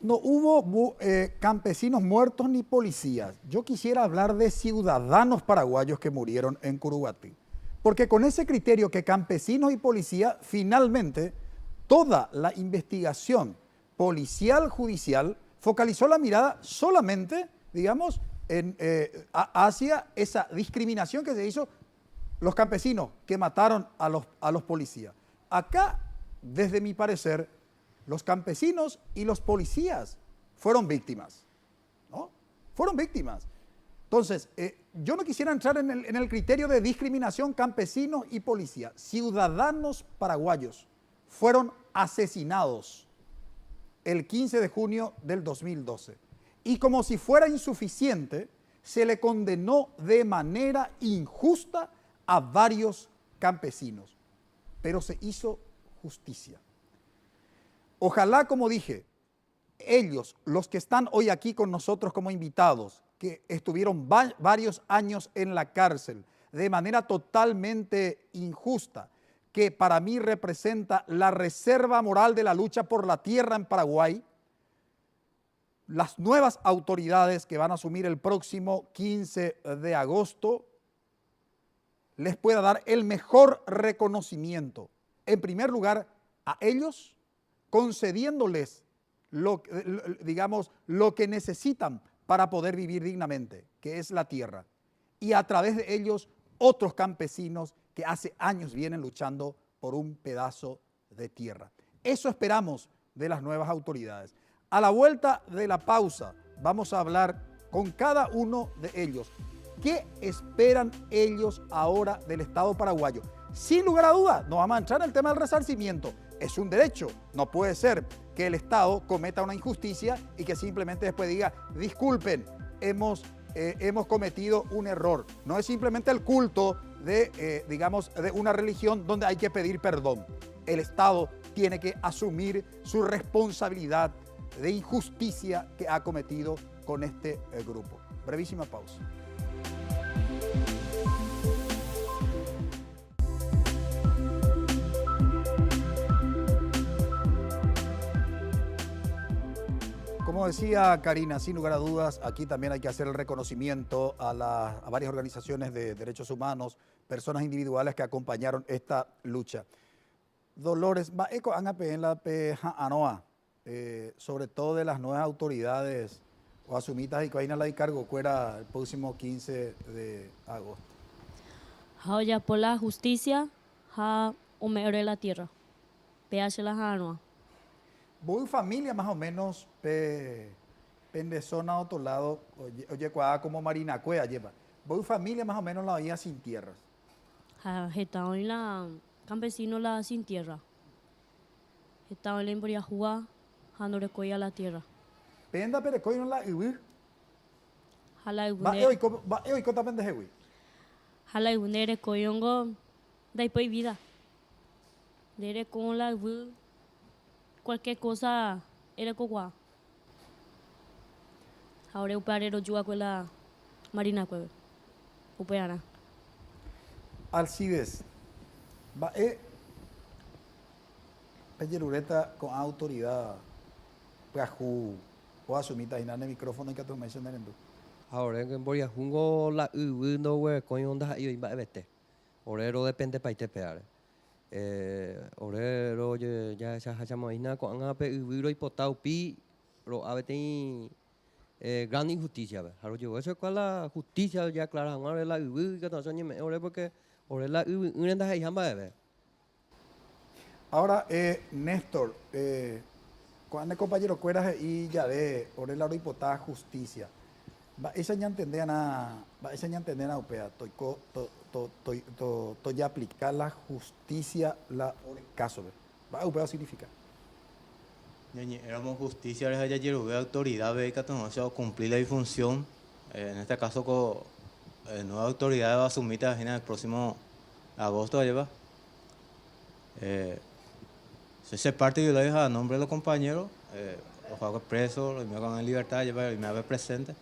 No hubo campesinos muertos ni policías. Yo quisiera hablar de ciudadanos paraguayos que murieron en Curuguaté. Porque con ese criterio que campesinos y policía, finalmente toda la investigación policial, judicial, focalizó la mirada solamente, digamos, hacia esa discriminación que se hizo los campesinos que mataron a los policías. Acá, desde mi parecer, los campesinos y los policías fueron víctimas, ¿no? Fueron víctimas. Entonces, yo no quisiera entrar en el criterio de discriminación campesinos y policía. Ciudadanos paraguayos fueron asesinados el 15 de junio del 2012. Y como si fuera insuficiente, se le condenó de manera injusta a varios campesinos. Pero se hizo justicia. Ojalá, como dije, ellos, los que están hoy aquí con nosotros como invitados, que estuvieron varios años en la cárcel de manera totalmente injusta, que para mí representa la reserva moral de la lucha por la tierra en Paraguay, las nuevas autoridades que van a asumir el próximo 15 de agosto, les pueda dar el mejor reconocimiento. En primer lugar, a ellos, concediéndoles lo que necesitan para poder vivir dignamente, que es la tierra. Y a través de ellos, otros campesinos que hace años vienen luchando por un pedazo de tierra. Eso esperamos de las nuevas autoridades. A la vuelta de la pausa, vamos a hablar con cada uno de ellos. ¿Qué esperan ellos ahora del Estado paraguayo? Sin lugar a dudas, no vamos a entrar en el tema del resarcimiento. Es un derecho. No puede ser que el Estado cometa una injusticia y que simplemente después diga, disculpen, hemos cometido un error. No es simplemente el culto de una religión donde hay que pedir perdón. El Estado tiene que asumir su responsabilidad de injusticia que ha cometido con este grupo. Brevísima pausa. Como decía Karina, sin lugar a dudas, aquí también hay que hacer el reconocimiento a varias organizaciones de derechos humanos, personas individuales que acompañaron esta lucha. Dolores, eco angape en la anoa, sobre todo de las nuevas autoridades o asumitas y que vayan a la cargo fuera el próximo 15 de agosto. Ya por la justicia, ja omeore la tierra, peache la anoa. Voy familia más o menos de zona a otro lado, oye, como Marinacue lleva. Voy familia más o menos la había sin tierras. Estaba en la campesino la sin tierra. Estaba en la Emboriajúa, no recoía la tierra. Penda perecoy no la iwi. Hala Va hoy cota pendejewi. Hala iwi recoyongo, daipo vida. Dere con la iwi. Cualquier cosa era cogua. Ahora uparero juga con la Marina Cueve. Upeana. Alcides. Va Pellerureta con autoridad. Puaju. O asumita inane micrófono que tú mencionas. Ahora en Boriajungo la no we coño onda y va vete. Orero depende paite peare. Orero ya esa hachamoina con anga y potau pi ro abeti gran injusticia, haro yo eso con la justicia ya clara ahora la que no son me ore porque ore la unenda hay hamba de. Ahora, Néstor, cuando el compañero cueras y ya de ore la hipotá justicia. Va esa ya entender na upea to ya aplicar la justicia la caso va upea significa éramos justicia ya ayer autoridad ve que no se cumplir la función en este caso con nueva autoridad va a asumir en el próximo agosto lleva se parte yo lo dejo a nombre de los compañeros los hago presos los me con en libertad lleva y me hago presente.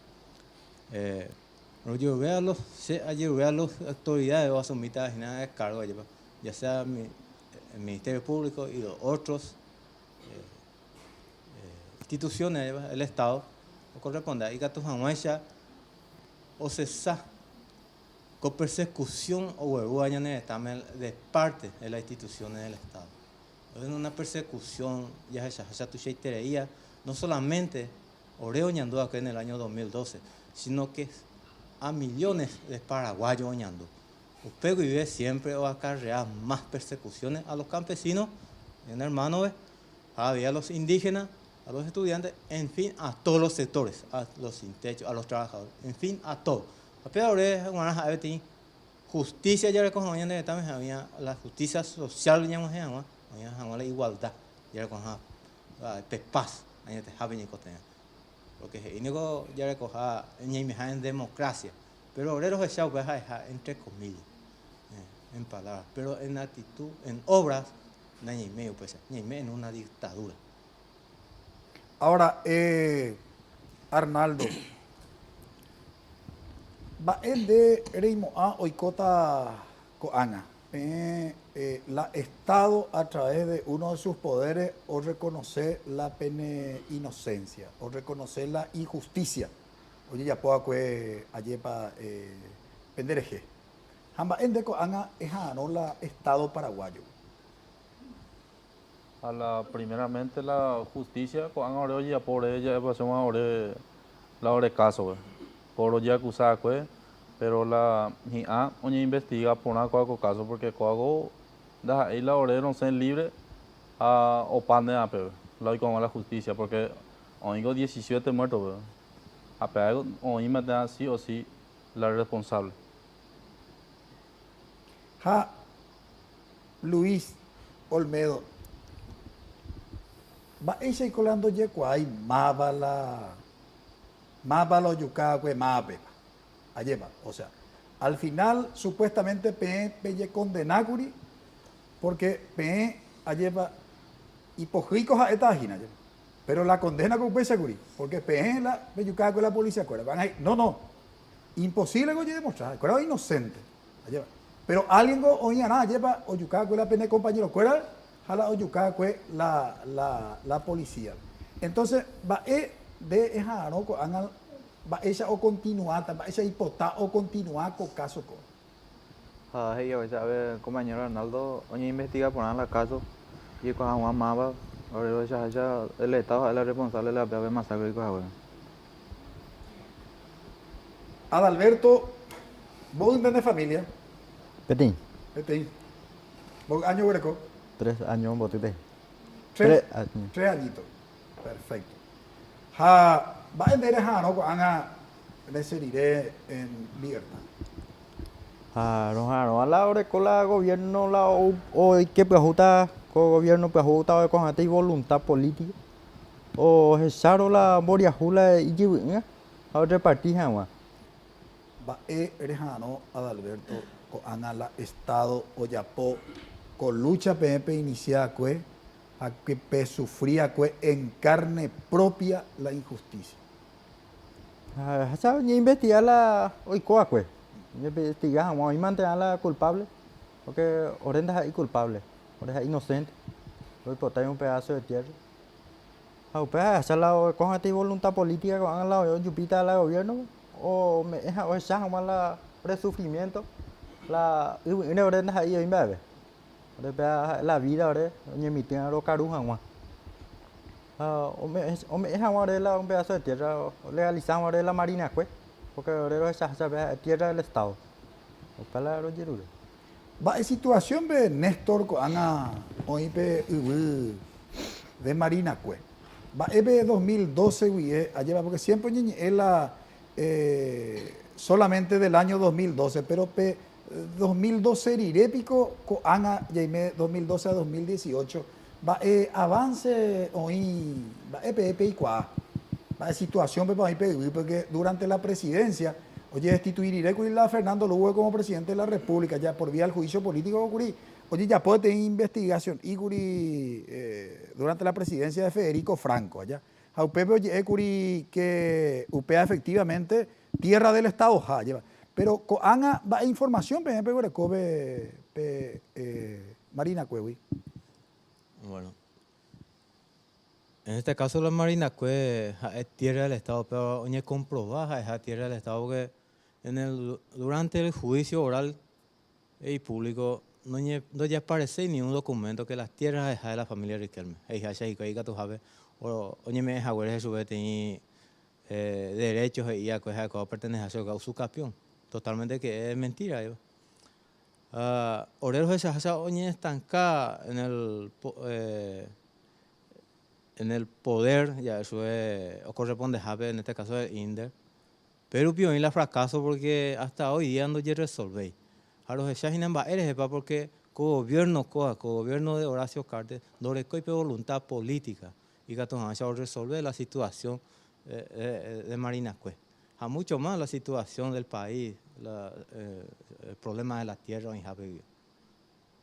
Yo veo a las autoridades o a su mitad de cargo, ya sea el Ministerio Público y los otros instituciones del Estado, o corresponde y que tu jamuecha o cesa con persecución o huevuaña de parte de las instituciones del Estado. Es una persecución ya tu cheitería, no solamente Oreo ñandó acá en el año 2012, sino que a millones de paraguayos oñando. Upego y ve siempre o acarrea más persecuciones a los campesinos, en hermano, a los indígenas, a los estudiantes, en fin, a todos los sectores, a los sin techo, a los trabajadores, en fin, a todos. Justicia ya recogen había la justicia social, había la igualdad, ya recogen paz, porque el único ya recoja en democracia, pero obreros de Chau entre comillas, en palabras, pero en actitud, en obras, ni medio pues, ni en una dictadura. Ahora, Arnaldo, va el de Reimo a Oikota Coana. La Estado a través de uno de sus poderes o reconocer la pene inocencia o reconocer la injusticia. Oye, ya puedo que ayer para pendereje. Hamba en deco anga es no la Estado paraguayo. Primeramente la justicia con ahora ya por ella pasamos ahora la hora caso por ya acusada pero la JIA oye investiga por una cosa caso porque coago da ahí la hora no ser libre a opande a pe la con la justicia porque oigo 17 muertos a pe hoy me da sí o sí la responsable Luis Olmedo va ese colando ya cuai mabala yuca mabe alleva, o sea, al final supuestamente pe condenacuri porque pe alleva hipojricos a esta página, pero la condena con peseguri porque pe la yuca con la policía van ahí, no, imposible que demostrar, era inocente, alleva. Pero alguien oía nada lleva o yuca con la pene compañero, ¿cuál jala o yuca con la policía. Entonces va de esa no va esa o continuar, va esa hipotá o continuar con caso con. Hey, a ver, compañero Arnaldo, hoy investiga por nada caso y con agua mapa, ahora el Estado es el responsable de la peor masacre con agua. Adalberto, vos tenés familia. Petín. ¿Vos año greco? 3 años, botete. 3 añitos. Perfecto. Va a entender no anga decidiré en libertad. No, a la hora con la gobierno la hoy que prejuta con gobierno prejuta con esta voluntad política o cesaron la moriajula y a repartir agua. Va no Adalberto anga la Estado Oyapo con lucha PMP iniciada a que sufría en carne propia la injusticia. Ni investigar la hoy coa investigar y mantener la culpable porque Orenda es culpable, Orenda es inocente, hoy por un pedazo de tierra. Hacer la con esta voluntad política con la yupita la gobierno o me o la presufrimiento la Orenda ahí en bebé. La vida ahora, oye, mi tía lo caruja, guau. Hombre, es ahora un pedazo de tierra, legalizamos ahora la Marina, pues, porque ahora es tierra del Estado. Para los yerules. Va, situación de Néstor Ana hoy de Marina, pues. Va, 2012, güey, allá, porque siempre es la solamente del año 2012, pero 2012 irépico, Ana, 2012 a 2018, va, avance hoy, va, y cuá, va, situación, porque durante la presidencia, oye, destituir a Fernando Lugo como presidente de la República, ya por vía del juicio político, oye, ya puede tener investigación, durante la presidencia de Federico Franco, allá. Oye, que UPA efectivamente, tierra del Estado, lleva. Pero Ana va información, Marina Cuevi. Bueno, en este caso la Marina Cue es tierra del Estado, pero oye comprobada es tierra del Estado porque durante el juicio oral y público no ya aparece ni un documento que las tierras de la familia Riquelme. Oye me es su derechos y a pertenece a su campeón. Totalmente que es mentira. Oreros de esa oye estanca en el poder, ya eso corresponde a en este caso de Inder, pero pionín la fracaso porque hasta hoy día no resolver. A los echajinan eres porque gobierno de Horacio Cartes no le coipe voluntad política y que resolver la situación de Marina Cue. A mucho más la situación del país, el problema de la tierra en Javier.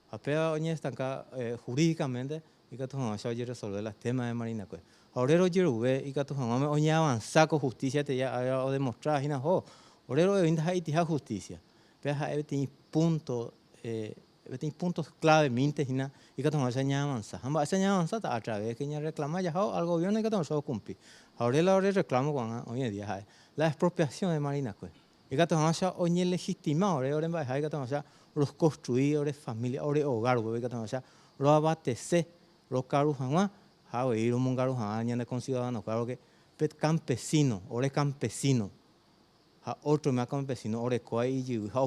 Apea hoy estanca jurídicamente y que tú resolver los temas de Marina Cue. Ahora Yerube y que tú hoy avanzar con justicia te ya o demostrar y no, ahora de vinda Haití justicia. Pero hay puntos clave mintes y que tú avanzar. Ambas avanzar a través que ya reclama ya al gobierno y que tú cumplir. Ahora reclamo con hoy en día la expropiación de Marina Cue. Y que tú hoy legitimado ahora en Baja y que tú los construidores, familias, hogar, y que tú los abastecer, los carros jamás, a ir un carro jamás, ni con ciudadanos, claro que campesino, ahora campesino, otro más campesino, ahora y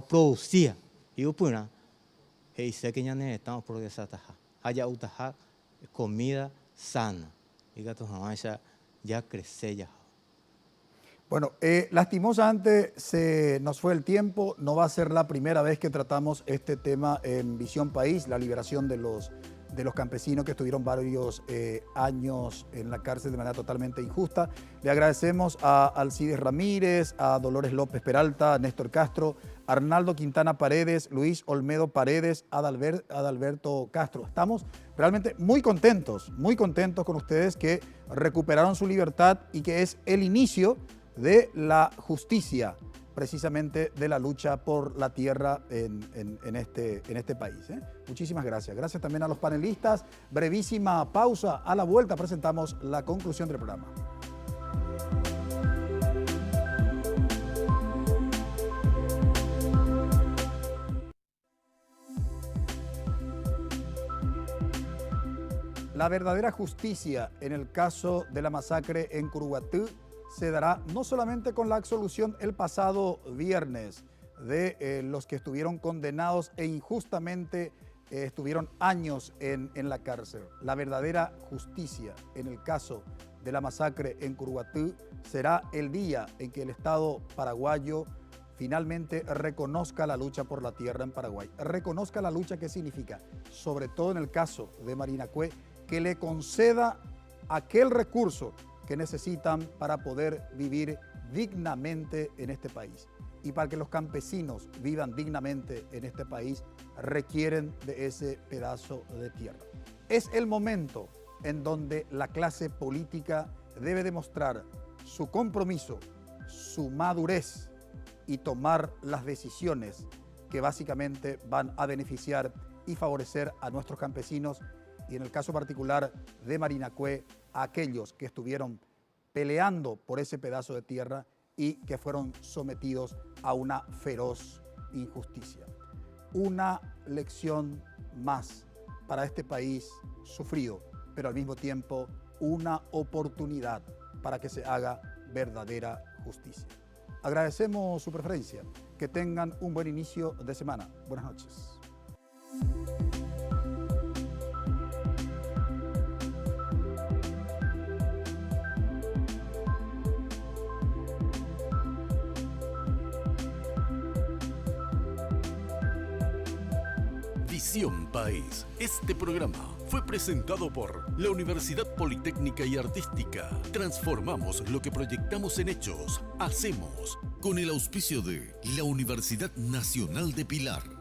producía, y upuna, y sé que ya necesitamos progresar, haya utaja comida sana, y que tú jamás ya crece ya. Bueno, lastimosamente se nos fue el tiempo, no va a ser la primera vez que tratamos este tema en Visión País, la liberación de los campesinos que estuvieron varios años en la cárcel de manera totalmente injusta. Le agradecemos a Alcides Ramírez, a Dolores López Peralta, a Néstor Castro, a Arnaldo Quintana Paredes, Luis Olmedo Paredes, a Adalberto Castro. Estamos realmente muy contentos con ustedes que recuperaron su libertad y que es el inicio de la justicia, precisamente de la lucha por la tierra en este país. Muchísimas gracias. Gracias también a los panelistas. Brevísima pausa. A la vuelta presentamos la conclusión del programa. La verdadera justicia en el caso de la masacre en Curuguatú se dará no solamente con la absolución el pasado viernes de los que estuvieron condenados e injustamente estuvieron años en la cárcel. La verdadera justicia en el caso de la masacre en Curuguatú será el día en que el Estado paraguayo finalmente reconozca la lucha por la tierra en Paraguay. Reconozca la lucha, ¿qué significa? Sobre todo en el caso de Marina Cue, que le conceda aquel recurso que necesitan para poder vivir dignamente en este país. Y para que los campesinos vivan dignamente en este país, requieren de ese pedazo de tierra. Es el momento en donde la clase política debe demostrar su compromiso, su madurez y tomar las decisiones que básicamente van a beneficiar y favorecer a nuestros campesinos y en el caso particular de Marina Cue, a aquellos que estuvieron peleando por ese pedazo de tierra y que fueron sometidos a una feroz injusticia. Una lección más para este país sufrido, pero al mismo tiempo una oportunidad para que se haga verdadera justicia. Agradecemos su preferencia. Que tengan un buen inicio de semana. Buenas noches. Visión País. Este programa fue presentado por la Universidad Politécnica y Artística. Transformamos lo que proyectamos en hechos. Hacemos. Con el auspicio de la Universidad Nacional de Pilar.